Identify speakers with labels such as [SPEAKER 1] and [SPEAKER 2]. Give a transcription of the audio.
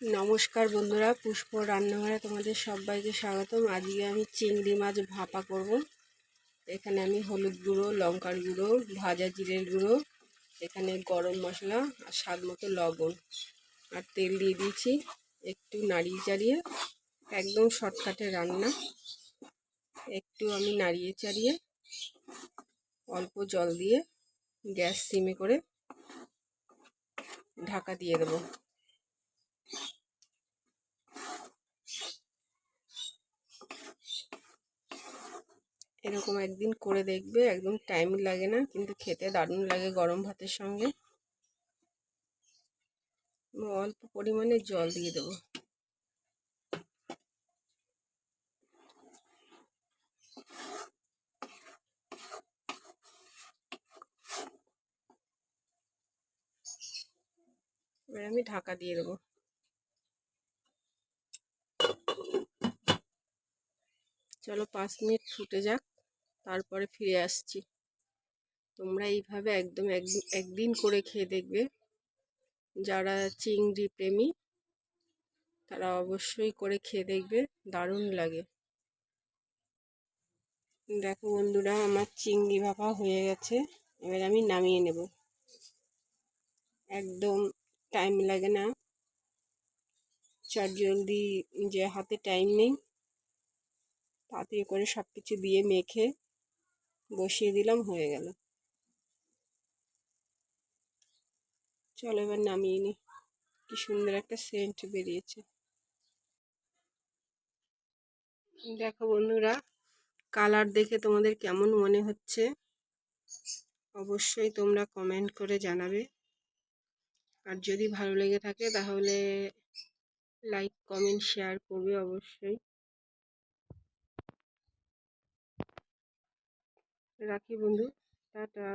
[SPEAKER 1] নমস্কার বন্ধুরা, পুষ্প রান্নাঘরে তোমাদের সবাইকে স্বাগতম। আজকে আমি চিংড়ি মাছ ভাপা করব। এখানে আমি হলুদ গুঁড়ো, লঙ্কার গুঁড়ো, ভাজা জিরের গুঁড়ো, এখানে গরম মশলা আর স্বাদ মতো লবণ আর তেল দিয়ে দিয়েছি। একটু নাড়িয়ে চাড়িয়ে, একদম শর্টকাটে রান্না। একটু আমি নাড়িয়ে চাড়িয়ে অল্প জল দিয়ে গ্যাস সিমে করে ঢাকা দিয়ে দেবো। এরকম একদিন করে দেখবে, একদম টাইম লাগে না, কিন্তু খেতে দারুণ লাগে গরম ভাতের সঙ্গে। অল্প পরিমাণে জল দিয়ে দেবো। এবার আমি ঢাকা দিয়ে দেবো। চলো 5 মিনিট ফুটে যাক, তারপরে ফিরে আসছি। তোমরা এইভাবে একদম একদিন করে খেয়ে দেখবে। যারা চিংড়ি প্রেমী তারা অবশ্যই করে খেয়ে দেখবে, দারুণ লাগে। দেখো বন্ধুরা, আমার চিংড়ি ভাপা হয়ে গেছে। এবার আমি নামিয়ে নেব। একদম টাইম লাগে না, চটজলদি, যে হাতে টাইম নেই, তাড়াতাড়ি করে সব কিছু দিয়ে মেখে বসিয়ে দিলাম, হয়ে গেল। চলো এবার নামিয়ে নিই। কি সুন্দর একটা সেন্ট বেরিয়েছে। দেখো বন্ধুরা, কালার দেখে তোমাদের কেমন মনে হচ্ছে অবশ্যই তোমরা কমেন্ট করে জানাবে। আর যদি ভালো লেগে থাকে তাহলে লাইক, কমেন্ট, শেয়ার করবে অবশ্যই। রাখি বন্ধু, টাটা।